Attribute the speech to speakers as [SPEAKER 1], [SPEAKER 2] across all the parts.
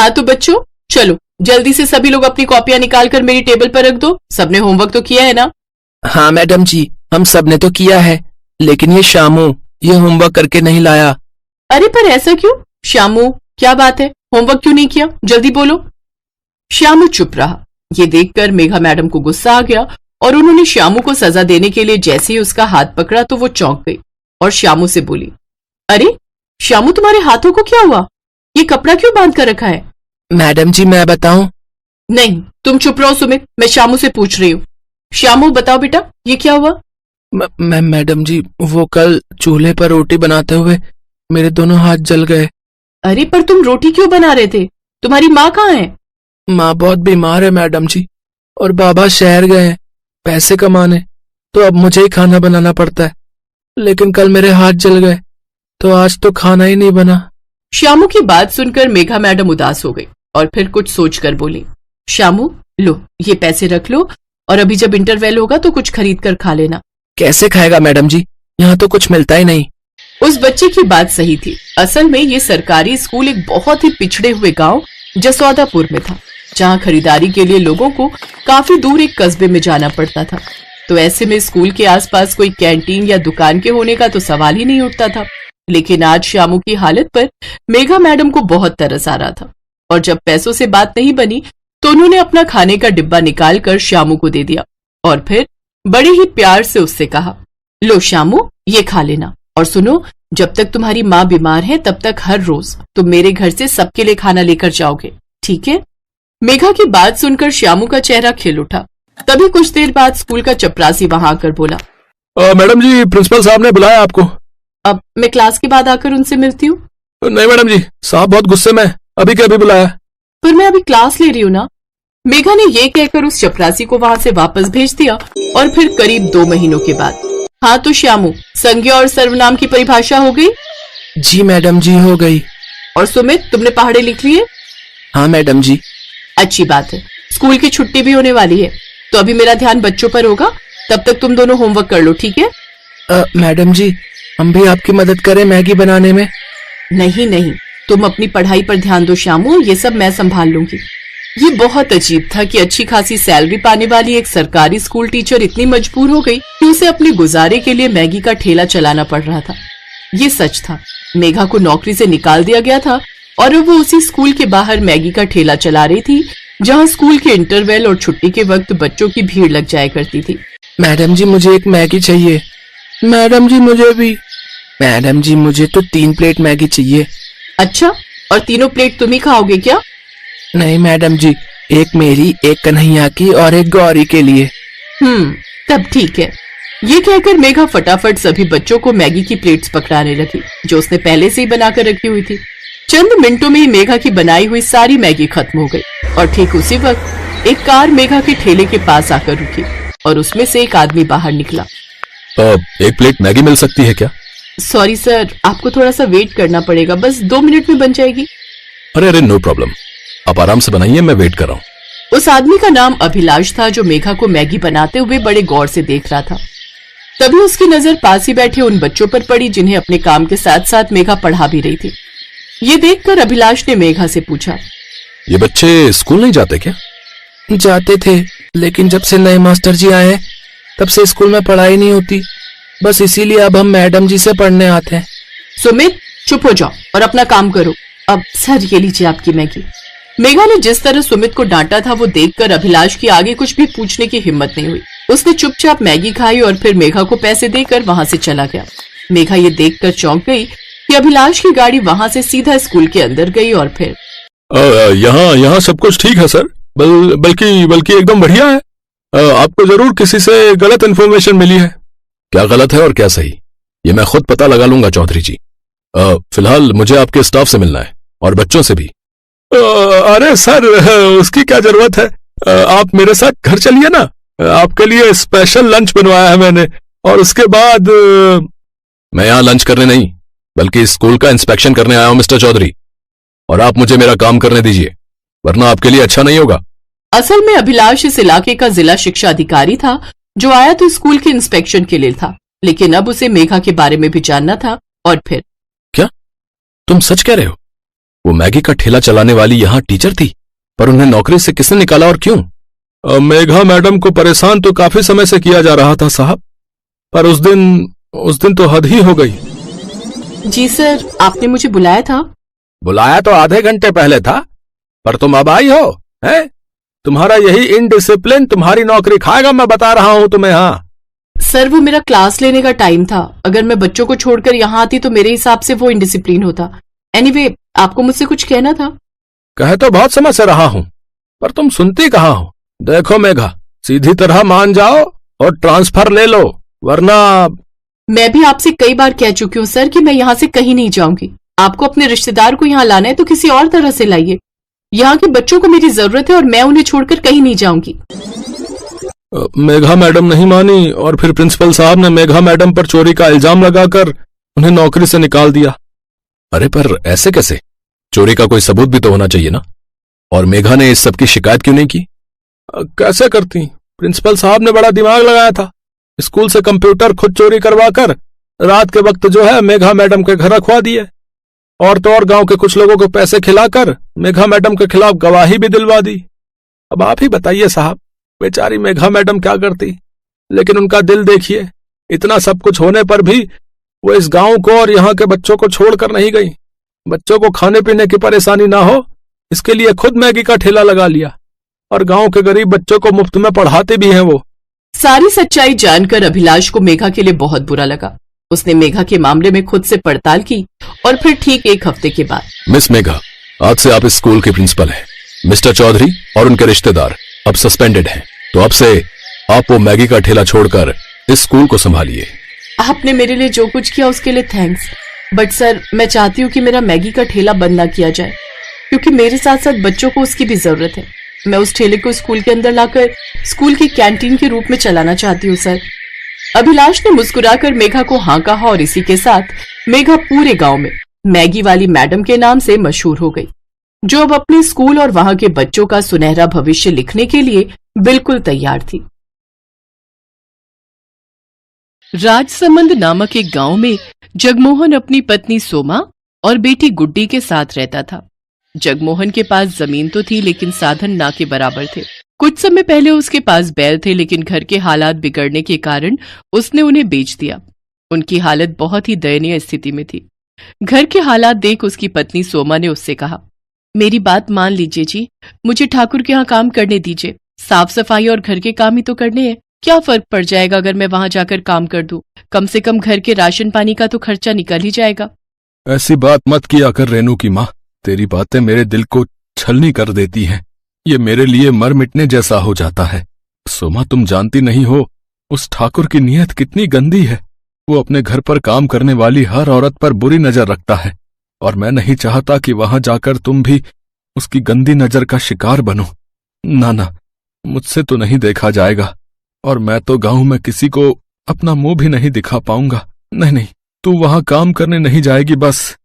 [SPEAKER 1] हाँ तो बच्चों चलो जल्दी से सभी लोग अपनी कॉपियां निकाल कर मेरी टेबल पर रख दो। सबने होमवर्क तो किया है ना?
[SPEAKER 2] हाँ मैडम जी, हम सब ने तो किया है, लेकिन ये शामू ये होमवर्क करके नहीं लाया।
[SPEAKER 1] अरे पर ऐसा क्यों? श्यामू क्या बात है, होमवर्क क्यों नहीं किया? जल्दी बोलो। श्यामू चुप रहा। ये देखकर मेघा मैडम को गुस्सा आ गया और उन्होंने श्यामू को सजा देने के लिए जैसे ही उसका हाथ पकड़ा तो वो चौंक गई और श्यामू से बोली, अरे श्यामू तुम्हारे हाथों को क्या हुआ? ये कपड़ा क्यों बांध कर रखा है?
[SPEAKER 2] मैडम जी मैं बताऊं?
[SPEAKER 1] नहीं तुम चुप रहो सुमित, मैं श्यामू से पूछ रही हूँ। श्यामू बताओ बेटा ये क्या हुआ?
[SPEAKER 2] मैडम जी वो कल चूल्हे पर रोटी बनाते हुए मेरे दोनों हाथ जल गए।
[SPEAKER 1] अरे पर तुम रोटी क्यों बना रहे थे? तुम्हारी माँ कहाँ है?
[SPEAKER 2] माँ बहुत बीमार है मैडम जी, और बाबा शहर गए हैं पैसे कमाने, तो अब मुझे ही खाना बनाना पड़ता है। लेकिन कल मेरे हाथ जल गए तो आज तो खाना ही नहीं बना।
[SPEAKER 1] श्यामू की बात सुनकर मेघा मैडम उदास हो गई और फिर कुछ सोचकर बोली, श्यामू लो ये पैसे रख लो और अभी जब इंटरवेल होगा तो कुछ खरीद कर खा लेना।
[SPEAKER 2] कैसे खाएगा मैडम जी, यहाँ तो कुछ मिलता ही नहीं।
[SPEAKER 1] उस बच्चे की बात सही थी। असल में ये सरकारी स्कूल एक बहुत ही पिछड़े हुए गांव जसौदापुर में था, जहाँ खरीदारी के लिए लोगों को काफी दूर एक कस्बे में जाना पड़ता था। तो ऐसे में स्कूल के आसपास कोई कैंटीन या दुकान के होने का तो सवाल ही नहीं उठता था। लेकिन आज श्यामू की हालत पर मेघा मैडम को बहुत तरस आ रहा था और जब पैसों से बात नहीं बनी तो उन्होंने अपना खाने का डिब्बा निकालकर श्यामू को दे दिया और फिर बड़े ही प्यार से उससे कहा, लो श्यामू ये खा लेना, और सुनो जब तक तुम्हारी माँ बीमार है तब तक हर रोज तुम मेरे घर से सबके लिए खाना लेकर जाओगे, ठीक है? मेघा की बात सुनकर श्यामू का चेहरा खिल उठा। तभी कुछ देर बाद स्कूल का चपरासी वहां आकर बोला,
[SPEAKER 3] मैडम जी प्रिंसिपल साहब ने बुलाया आपको।
[SPEAKER 1] अब मैं क्लास के बाद आकर उनसे मिलती हूँ।
[SPEAKER 3] नहीं मैडम जी, साहब बहुत गुस्से में, अभी के अभी बुलाया।
[SPEAKER 1] पर मैं अभी क्लास ले रही हूँ ना। मेघा ने ये कहकर उस चपरासी को वहां से वापस भेज दिया और फिर करीब 2 महीनों के बाद, हाँ तो श्यामू संज्ञा और सर्वनाम की परिभाषा हो गई?
[SPEAKER 2] जी मैडम जी हो गई।
[SPEAKER 1] और सुमित तुमने पहाड़े लिख लिए?
[SPEAKER 2] हाँ मैडम जी।
[SPEAKER 1] अच्छी बात है। स्कूल की छुट्टी भी होने वाली है तो अभी मेरा ध्यान बच्चों पर होगा, तब तक तुम दोनों होमवर्क कर लो, ठीक है?
[SPEAKER 2] मैडम जी हम भी आपकी मदद करें मैगी बनाने में?
[SPEAKER 1] नहीं नहीं, तुम अपनी पढ़ाई पर ध्यान दो श्यामू, ये सब मैं संभाल लूंगी। ये बहुत अजीब था कि अच्छी खासी सैलरी पाने वाली एक सरकारी स्कूल टीचर इतनी मजबूर हो गई कि उसे अपने गुजारे के लिए मैगी का ठेला चलाना पड़ रहा था। ये सच था, मेघा को नौकरी से निकाल दिया गया था और वो उसी स्कूल के बाहर मैगी का ठेला चला रही थी जहाँ स्कूल के इंटरवेल और छुट्टी के वक्त बच्चों की भीड़ लग जाया करती थी।
[SPEAKER 2] मैडम जी मुझे एक मैगी चाहिए। मैडम जी मुझे भी। मैडम जी मुझे तो 3 प्लेट मैगी चाहिए।
[SPEAKER 1] अच्छा, और तीनों प्लेट तुम ही खाओगे क्या?
[SPEAKER 2] नहीं मैडम जी, एक मेरी, एक कन्हैया की और एक गौरी के लिए।
[SPEAKER 1] तब ठीक है। ये कहकर मेघा फटाफट सभी बच्चों को मैगी की प्लेट्स पकड़ाने लगी जो उसने पहले से ही बनाकर रखी हुई थी। चंद मिनटों में ही मेघा की बनाई हुई सारी मैगी खत्म हो गई और ठीक उसी वक्त एक कार मेघा के ठेले के पास आकर रुकी और उसमें से एक आदमी बाहर निकला।
[SPEAKER 3] एक प्लेट मैगी मिल सकती है क्या?
[SPEAKER 1] सॉरी सर, आपको थोड़ा सा वेट करना पड़ेगा, बस 2 मिनट में बन जाएगी।
[SPEAKER 3] अरे नो प्रॉब्लम, आप आराम से बनाइए, मैं वेट कर रहा हूँ।
[SPEAKER 1] उस आदमी का नाम अभिलाष था जो मेघा को मैगी बनाते हुए बड़े गौर से देख रहा था। तभी उसकी नजर पास ही बैठे उन बच्चों पर पड़ी जिन्हें अपने काम के साथ साथ मेघा पढ़ा भी रही थी। ये देखकर अभिलाष ने मेघा से पूछा,
[SPEAKER 3] ये बच्चे स्कूल नहीं जाते क्या?
[SPEAKER 2] जाते थे, लेकिन जब से नए मास्टर जी आए तब से स्कूल में पढ़ाई नहीं होती, बस इसीलिए अब हम मैडम जी से पढ़ने आते हैं।
[SPEAKER 1] सुमित चुप हो जाओ और अपना काम करो। अब सर ये लीजिए आपकी मैगी। मेघा ने जिस तरह सुमित को डांटा था वो देखकर अभिलाष की आगे कुछ भी पूछने की हिम्मत नहीं हुई। उसने चुपचाप मैगी खाई और फिर मेघा को पैसे देकर वहां से चला गया। मेघा ये देखकर चौंक गई कि अभिलाष की गाड़ी वहां से सीधा स्कूल के अंदर गई और फिर
[SPEAKER 3] यहाँ सब कुछ ठीक है सर, बल्कि एकदम बढ़िया है। आपको जरूर किसी से गलत इन्फॉर्मेशन मिली है। क्या गलत है और क्या सही, ये मैं खुद पता लगा लूंगा चौधरी जी। फिलहाल मुझे आपके स्टाफ से मिलना है और बच्चों से भी। अरे सर उसकी क्या जरूरत है, आप मेरे साथ घर चलिए ना, आपके लिए स्पेशल लंच बनवाया है मैंने। और उसके बाद मैं यहाँ लंच करने नहीं बल्कि स्कूल का इंस्पेक्शन करने आया हूँ मिस्टर चौधरी, और आप मुझे मेरा काम करने दीजिए वरना आपके लिए अच्छा नहीं होगा।
[SPEAKER 1] असल में अभिलाष इस इलाके का जिला शिक्षा अधिकारी था जो आया तो स्कूल के इंस्पेक्शन के लिए था, लेकिन अब उसे मेघा के बारे में भी जानना था। और फिर
[SPEAKER 3] क्या तुम सच कह रहे हो? वो मैगी का ठेला चलाने वाली यहाँ टीचर थी, पर उन्हें नौकरी से किसने निकाला और क्यों? मेघा मैडम को परेशान तो काफी समय से किया जा रहा था साहब, पर उस दिन तो हद ही हो गई।
[SPEAKER 1] जी सर, आपने मुझे बुलाया था।
[SPEAKER 3] बुलाया तो आधे घंटे पहले था, पर तुम अब आई हो, हैं? तुम्हारा यही इनडिसिप्लिन तुम्हारी नौकरी खाएगा, मैं बता रहा हूं तुम्हें। हाँ
[SPEAKER 1] सर, वो मेरा क्लास लेने का टाइम था। अगर मैं बच्चों को छोड़कर यहाँ आती तो मेरे हिसाब से वो इनडिसिप्लिन होता। एनीवे, आपको मुझसे कुछ कहना था?
[SPEAKER 3] कह तो बहुत समय से रहा हूं, पर तुम सुनती कहाँ हो। देखो मेघा, सीधी तरह मान जाओ और ट्रांसफर ले लो, वरना।
[SPEAKER 1] मैं भी आपसे कई बार कह चुकी हूँ सर कि मैं यहाँ से कहीं नहीं जाऊंगी। आपको अपने रिश्तेदार को यहाँ लाना है तो किसी और तरह से लाइए। यहाँ के बच्चों को मेरी जरूरत है और मैं उन्हें छोड़कर कहीं नहीं जाऊंगी।
[SPEAKER 3] मेघा मैडम नहीं मानी और फिर प्रिंसिपल साहब ने मेघा मैडम पर चोरी का इल्जाम लगाकर उन्हें नौकरी से निकाल दिया। अरे पर ऐसे कैसे? चोरी का कोई सबूत भी तो होना चाहिए ना। और मेघा ने इस सब की शिकायत क्यों नहीं की? कैसे करती? प्रिंसिपल साहब ने बड़ा दिमाग लगाया था। स्कूल से कंप्यूटर खुद चोरी करवाकर रात के वक्त जो है मेघा मैडम के घर रखवा दिए, और तो और गांव के कुछ लोगों को पैसे खिलाकर मेघा मैडम के खिलाफ गवाही भी दिलवा दी। अब आप ही बताइए साहब, बेचारी मेघा मैडम क्या करती? लेकिन उनका दिल देखिए, इतना सब कुछ होने पर भी वो इस गांव को और यहाँ के बच्चों को छोड़कर नहीं गई। बच्चों को खाने पीने की परेशानी ना हो, इसके लिए खुद मैगी का ठेला लगा लिया, और गांव के गरीब बच्चों को मुफ्त में पढ़ाते भी हैं वो।
[SPEAKER 1] सारी सच्चाई जानकर अभिलाष को मेघा के लिए बहुत बुरा लगा। उसने मेघा के मामले में खुद से पड़ताल की और फिर ठीक एक हफ्ते के बाद।
[SPEAKER 3] मिस मेघा, आज से आप इस स्कूल के प्रिंसिपल हैं। मिस्टर चौधरी और उनके रिश्तेदार अब सस्पेंडेड हैं, तो अब से आप वो मैगी का ठेला छोड़कर इस स्कूल को संभालिए।
[SPEAKER 1] आपने मेरे लिए जो कुछ किया उसके लिए थैंक्स, बट सर मैं चाहती हूँ कि मेरा मैगी का ठेला बंद ना किया जाए, क्योंकि मेरे साथ साथ बच्चों को उसकी भी जरूरत है। मैं उस ठेले को स्कूल के अंदर लाकर स्कूल की कैंटीन के रूप में चलाना चाहती हूँ सर। अभिलाष ने मुस्कुराकर मेघा को हाँ कहा और इसी के साथ मेघा पूरे गांव में मैगी वाली मैडम के नाम से मशहूर हो गई, जो अब अपने स्कूल और वहां के बच्चों का सुनहरा भविष्य लिखने के लिए बिल्कुल तैयार थी। राजसमंद नामक एक गांव में जगमोहन अपनी पत्नी सोमा और बेटी गुड्डी के साथ रहता था। जगमोहन के पास जमीन तो थी, लेकिन साधन ना के बराबर थे। कुछ समय पहले उसके पास बैल थे, लेकिन घर के हालात बिगड़ने के कारण उसने उन्हें बेच दिया। उनकी हालत बहुत ही दयनीय स्थिति में थी। घर के हालात देख उसकी पत्नी सोमा ने उससे कहा, मेरी बात मान लीजिए जी, मुझे ठाकुर के यहाँ काम करने दीजिए। साफ सफाई और घर के काम ही तो करने हैं। क्या फर्क पड़ जाएगा अगर मैं वहां जाकर काम कर दूं? कम से कम घर के राशन पानी का तो खर्चा निकल ही जाएगा।
[SPEAKER 3] ऐसी बात मत किया कर रेनू की माँ, तेरी बातें मेरे दिल को छलनी कर देती हैं। ये मेरे लिए मर मिटने जैसा हो जाता है। सोमा, तुम जानती नहीं हो उस ठाकुर की नीयत कितनी गंदी है। वो अपने घर पर काम करने वाली हर औरत पर बुरी नजर रखता है, और मैं नहीं चाहता कि वहां जाकर तुम भी उसकी गंदी नजर का शिकार बनो। ना ना, मुझसे तो नहीं देखा जाएगा, और मैं तो गांव में किसी को अपना मुंह भी नहीं दिखा पाऊंगा। नहीं नहीं, तू वहां काम करने नहीं जाएगी बस।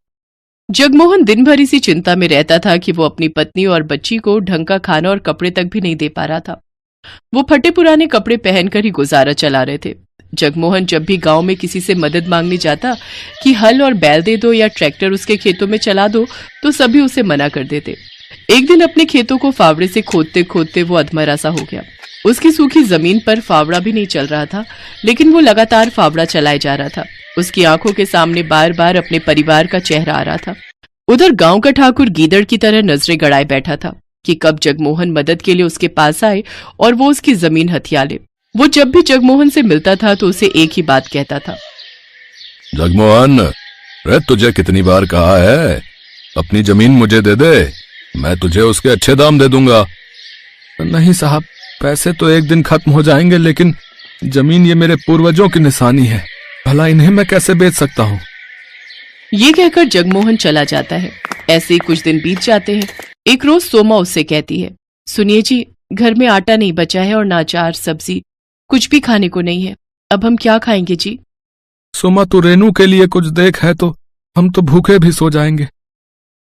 [SPEAKER 1] जगमोहन दिन भर इसी चिंता में रहता था कि वो अपनी पत्नी और बच्ची को ढंग का खाना और कपड़े तक भी नहीं दे पा रहा था। वो फटे पुराने कपड़े पहनकर ही गुजारा चला रहे थे। जगमोहन जब भी गांव में किसी से मदद मांगने जाता कि हल और बैल दे दो या ट्रैक्टर उसके खेतों में चला दो, तो सभी उसे मना कर देते। एक दिन अपने खेतों को फावड़े से खोदते खोदते वो अधमरा सा हो गया। उसकी सूखी जमीन पर फावड़ा भी नहीं चल रहा था, लेकिन वो लगातार फावड़ा चलाए जा रहा था। उसकी आंखों के सामने बार बार अपने परिवार का चेहरा आ रहा था। उधर गांव का ठाकुर गीदड़ की तरह नजरें गड़ाए बैठा था कि कब जगमोहन मदद के लिए उसके पास आए और वो उसकी जमीन हथिया ले। वो जब भी जगमोहन से मिलता था तो उसे एक ही बात कहता था,
[SPEAKER 3] जगमोहन, रे तुझे कितनी बार कहा है अपनी जमीन मुझे दे दे, मैं तुझे उसके अच्छे दाम दे दूंगा।
[SPEAKER 2] नहीं साहब, पैसे तो एक दिन खत्म हो जाएंगे, लेकिन जमीन ये मेरे पूर्वजों की निशानी है, भला इन्हें मैं कैसे बेच सकता हूँ।
[SPEAKER 1] ये कहकर जगमोहन चला जाता है। ऐसे ही कुछ दिन बीत जाते हैं। एक रोज सोमा उससे कहती है, सुनिए जी, घर में आटा नहीं बचा है और ना अचार सब्जी कुछ भी खाने को नहीं है। अब हम क्या खाएंगे जी?
[SPEAKER 2] सोमा, तू रेनू के लिए कुछ देख है तो हम तो भूखे भी सो जाएंगे।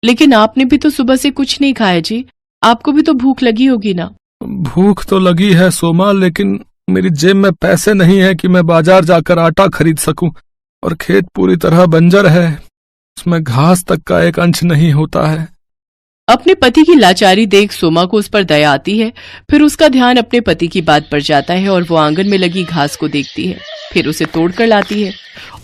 [SPEAKER 1] लेकिन आपने भी तो सुबह से कुछ नहीं खाया जी, आपको भी तो भूख लगी होगी ना।
[SPEAKER 2] भूख तो लगी है सोमा, लेकिन मेरी जेब में पैसे नहीं है कि मैं बाजार जाकर आटा खरीद सकूं, और खेत पूरी तरह बंजर है, उसमें घास तक का एक अंश नहीं होता है।
[SPEAKER 1] अपने पति की लाचारी देख सोमा को उस पर दया आती है। फिर उसका ध्यान अपने पति की बात पर जाता है और वो आंगन में लगी घास को देखती है। फिर उसे तोड़कर लाती है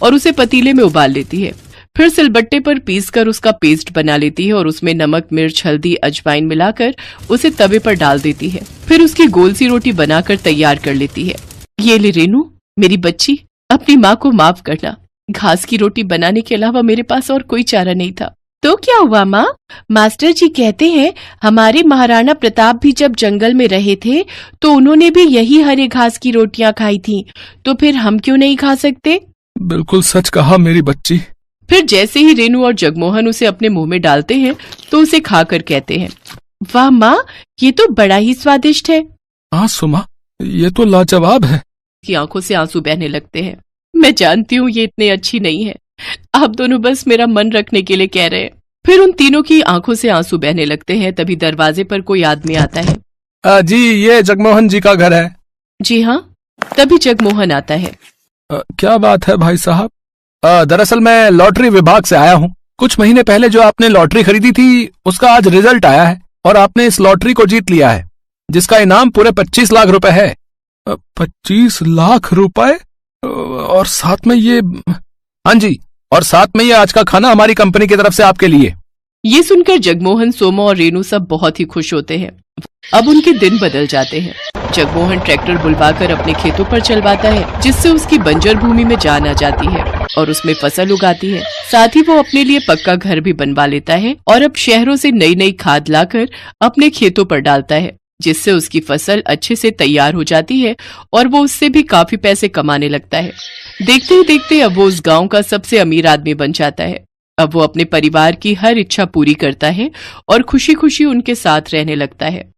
[SPEAKER 1] और उसे पतीले में उबाल लेती है। फिर सिलबट्टे पर पीसकर उसका पेस्ट बना लेती है और उसमें नमक, मिर्च, हल्दी, अजवाइन मिलाकर उसे तवे पर डाल देती है। फिर उसकी गोल सी रोटी बनाकर तैयार कर लेती है। ये ले रेनू, मेरी बच्ची, अपनी माँ को माफ करना। घास की रोटी बनाने के अलावा मेरे पास और कोई चारा नहीं था। तो क्या हुआ माँ? मास्टर जी कहते हैं हमारे महाराणा प्रताप भी जब जंगल में रहे थे तो उन्होंने भी यही हरे घास की रोटियां खाई थी, तो फिर हम क्यों नहीं खा सकते?
[SPEAKER 2] बिल्कुल सच कहा मेरी बच्ची।
[SPEAKER 1] फिर जैसे ही रेनू और जगमोहन उसे अपने मुंह में डालते हैं तो उसे खाकर कहते हैं, वाह माँ, ये तो बड़ा ही स्वादिष्ट है।
[SPEAKER 2] हाँ सुमा, ये तो लाजवाब है।
[SPEAKER 1] की आंखों से आंसू बहने लगते हैं। मैं जानती हूँ ये इतनी अच्छी नहीं है, आप दोनों बस मेरा मन रखने के लिए कह रहे हैं। फिर उन तीनों की आंखों से आंसू बहने लगते हैं। तभी दरवाजे पर कोई आदमी आता है।
[SPEAKER 2] जी, ये जगमोहन जी का घर है।
[SPEAKER 1] जी हाँ। तभी जगमोहन आता है।
[SPEAKER 2] क्या बात है भाई साहब? दरअसल मैं लॉटरी विभाग से आया हूँ। कुछ महीने पहले जो आपने लॉटरी खरीदी थी उसका आज रिजल्ट आया है और आपने इस लॉटरी को जीत लिया है, जिसका इनाम पूरे 25 लाख रुपए है। 25 लाख रुपए? और साथ में ये, हाँ जी, और साथ में ये आज का खाना हमारी कंपनी की तरफ से आपके लिए।
[SPEAKER 1] ये सुनकर जगमोहन, सोमा और रेनू सब बहुत ही खुश होते हैं। अब उनके दिन बदल जाते हैं। जगमोहन ट्रैक्टर बुलवाकर अपने खेतों पर चलवाता है, जिससे उसकी बंजर भूमि में जान आ जाती है और उसमें फसल उगाती है। साथ ही वो अपने लिए पक्का घर भी बनवा लेता है और अब शहरों से नई नई खाद लाकर अपने खेतों पर डालता है, जिससे उसकी फसल अच्छे से तैयार हो जाती है और वो उससे भी काफी पैसे कमाने लगता है। देखते ही देखते अब वो उस गांव का सबसे अमीर आदमी बन जाता है। अब वो अपने परिवार की हर इच्छा पूरी करता है और खुशी खुशी उनके साथ रहने लगता है।